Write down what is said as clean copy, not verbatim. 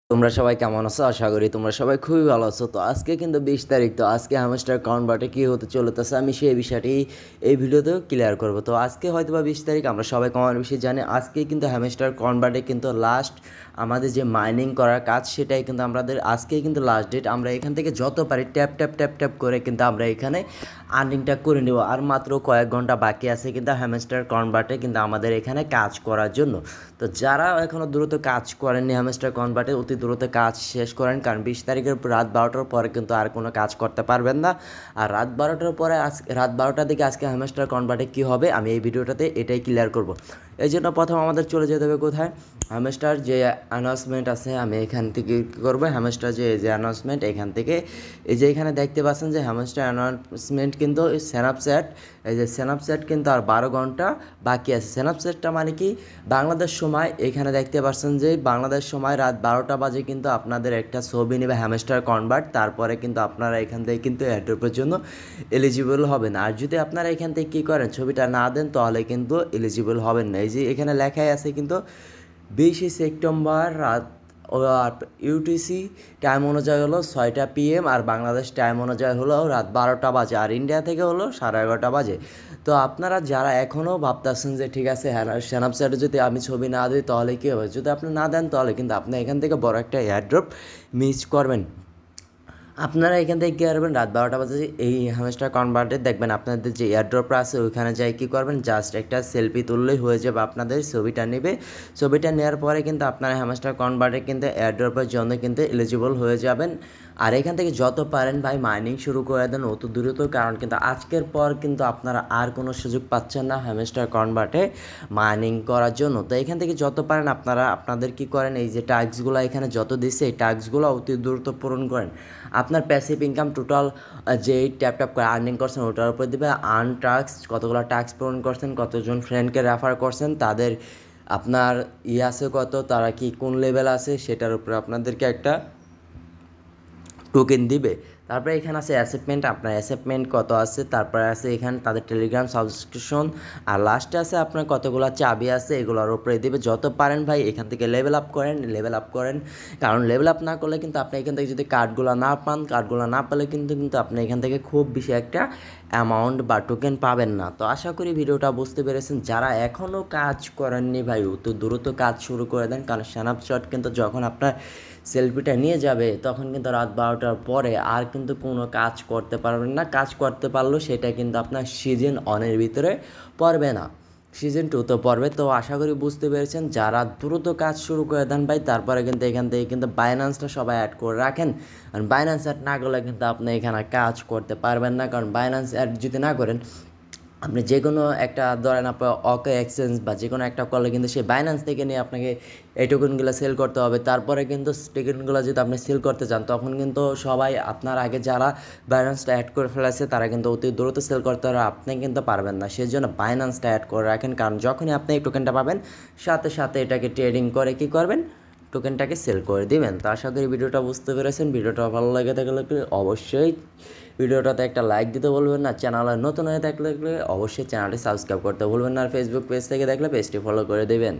তোমরা সবাই কেমন আছো? আশা করি তোমরা সবাই খুবই ভালো আছো। তো আজকে কিন্তু 20 তারিখ। তো আজকে হ্যামস্টার কনভার্টে কী হতে চলেতেছে আমি সেই বিষয়টি এই ভিডিওতেও ক্লিয়ার করব। তো আজকে হয়তো বা 20 তারিখ, আমরা সবাই কম বেশি জানি আজকে কিন্তু হ্যামস্টার কনভার্টে কিন্তু লাস্ট আমাদের যে মাইনিং করার কাজ সেটাই কিন্তু আমাদের আজকেই কিন্তু লাস্ট ডেট। আমরা এখান থেকে যত পারি ট্যাপ ট্যাপ ট্যাপ ট্যাপ করে কিন্তু আমরা এখানে আর্নিংটা করে নেব। আর মাত্র কয়েক ঘন্টা বাকি আছে কিন্তু হ্যামস্টার কনভার্টে কিন্তু আমাদের এখানে কাজ করার জন্য। তো যারা এখনও দ্রুত কাজ করেননি হ্যামস্টার কনভার্টে অতি দ্রুত কাজ শেষ করেন, কারণ 20 তারিখের রাত 12টার পরে কিন্তু আর কোনো কাজ করতে পারবেন না। আর রাত 12টার পরে রাত 12টার দিকে আজকে হ্যামস্টার কনভার্টে কী হবে আমি এই ভিডিওটাতে এটাই ক্লিয়ার করব। এই জন্য প্রথম আমাদের চলে যেতে হবে কোথায়, হ্যামস্টার যে অ্যানাউন্সমেন্ট আছে আমি এখান থেকে কী করবো, হ্যামস্টার যে অ্যানাউন্সমেন্ট এখান থেকে এই যে এখানে দেখতে পাচ্ছেন যে হ্যামস্টার অ্যানাউন্সমেন্ট কিন্তু স্ন্যাপচ্যাট, এই যে স্ন্যাপচ্যাট কিন্তু আর 12 ঘন্টা বাকি আছে। স্ন্যাপচ্যাটটা মানে কি, বাংলাদেশ সময় এখানে দেখতে পাচ্ছেন যে বাংলাদেশ সময় রাত 12টা বাজে কিন্তু আপনাদের একটা ছবি নেবে হ্যামস্টার কনভার্ট, তারপরে কিন্তু আপনারা এখান থেকে কিন্তু এয়ারড্রপের জন্য এলিজিবল হবেন। আর যদি আপনারা এখান থেকে কী করেন ছবিটা না দেন তাহলে কিন্তু এলিজিবল হবেন না। এই যে এখানে লেখাই আছে কিন্তু 20 সেপ্টেম্বর রাত ইউটিসি টাইম অনুযায়ী হলো 6টা PM, আর বাংলাদেশ টাইম অনুযায়ী হলো রাত 12টা বাজে, আর ইন্ডিয়া থেকে হলো 11:30 বাজে। তো আপনারা যারা এখনও ভাবতেছেন যে ঠিক আছে স্ন্যাপচ্যাটে যদি আমি ছবি না দিই তাহলে কী হবে, যদি আপনি না দেন তাহলে কিন্তু আপনি এখান থেকে বড় একটা এয়ারড্রপ মিস করবেন। আপনারা এখান থেকে কী করবেন, রাত 12টা বাজে এই হ্যামস্টার কনভার্টে দেখবেন আপনাদের যে এয়ারড্রপটা আছে ওইখানে যাই কী করবেন, জাস্ট একটা সেলফি তুললেই হয়ে যাবে, আপনাদের ছবিটা নেবে। ছবিটা নেওয়ার পরে কিন্তু আপনারা হ্যামস্টার কনভার্টে কিন্তু এয়ারড্রপের জন্য কিন্তু এলিজিবল হয়ে যাবেন। আর এখান থেকে যত পারেন ভাই মাইনিং শুরু করে দেন অত দ্রুত, কারণ কিন্তু আজকের পর কিন্তু আপনারা আর কোনো সুযোগ পাচ্ছেন না হ্যামস্টার কনভার্টে মাইনিং করার জন্য। তো এখান থেকে যত পারেন আপনারা আপনাদের কী করেন, এই যে টাস্কগুলো এখানে যত দিচ্ছে এই টাস্কগুলো অতি দ্রুত পূরণ করেন। আপনার প্যাসিভ ইনকাম টোটাল যেই ট্যাপ ট্যাপ করে আর্নিং করছেন ওটার উপর দেবে। আর্ন টাস্ক কতগুলো টাস্ক পূরণ করছেন, কতজন ফ্রেন্ডকে রেফার করছেন, তাদের আপনার আছে কত, তারা কি কোন লেভেল আছে সেটার উপরে আপনাদেরকে একটা টোকেন দিবে। তারপরে এখানে আছে অ্যাসেপমেন্ট, আপনার অ্যাসেপমেন্ট কত আছে, তারপরে আছে এখানে তাদের টেলিগ্রাম সাবস্ক্রিপশন, আর লাস্টে আছে আপনার কতগুলো চাবি আছে এগুলোর উপরে দিবে। যত পারেন ভাই এখান থেকে লেভেল আপ করেন, কারণ লেভেল আপ না করলে কিন্তু আপনি এখান থেকে যদি কার্ডগুলো না পান, কার্ডগুলো না পেলে কিন্তু আপনি এখান থেকে খুব বেশি একটা অ্যামাউন্ট বা টোকেন পাবেন না। তো আশা করি ভিডিওটা বুঝতে পেরেছেন। যারা এখনও কাজ করেননি ভাই তো দ্রুত কাজ শুরু করে দেন, কারণ স্ন্যাপচ্যাট কিন্তু যখন আপনার সেলফিটা নিয়ে যাবে তখন কিন্তু রাত 12টার পরে আর কিন্তু কোনো কাজ করতে পারবেন না। কাজ করতে পারলেও সেটা কিন্তু আপনার সিজন অনের ভিতরে পড়বে না, সিজন 2 তো পড়বে। তো আশা করি বুঝতে পেরেছেন। যারা দ্রুত কাজ শুরু করে দেন ভাই তারপরে কিন্তু এখান থেকে কিন্তু বাইন্যান্সটা সবাই অ্যাড করে রাখেন, আর বাইন্যান্স অ্যাড না করলে কিন্তু আপনি এখানে কাজ করতে পারবেন না। কারণ বাইন্যান্স অ্যাড যদি না করেন আপনি যে কোনো একটা ধরেন আপনার ওকে এক্সচেঞ্জ বা যে কোনো একটা করলে কিন্তু সেই বাইন্যান্স থেকে নিয়ে আপনাকে এই টোকেনগুলো সেল করতে হবে। তারপরে কিন্তু টোকেনগুলো যদি আপনি সেল করতে চান তখন কিন্তু সবাই আপনার আগে যারা বাইন্যান্সটা অ্যাড করে ফেলেছে তারা কিন্তু অতি দ্রুত সেল করতে পারে, আপনি কিন্তু পারবেন না। সেই জন্য বাইন্যান্সটা অ্যাড করে রাখেন, কারণ যখনই আপনি এই টোকেনটা পাবেন সাথে সাথে এটাকে ট্রেডিং করে কী করবেন, টোকেনটাকে সেল করে দিবেন। তো আশা করি ভিডিওটা বুঝতে পেরেছেন। ভিডিওটা ভালো লাগে থাকলে অবশ্যই ভিডিওটাতে একটা লাইক দিতে বলবেন না, চ্যানেলে নতুন হয়ে থাকলে অবশ্যই চ্যানেলটি সাবস্ক্রাইব করতে ভুলবেন না, আর ফেসবুক পেজ থেকে দেখলে পেজটি ফলো করে দেবেন।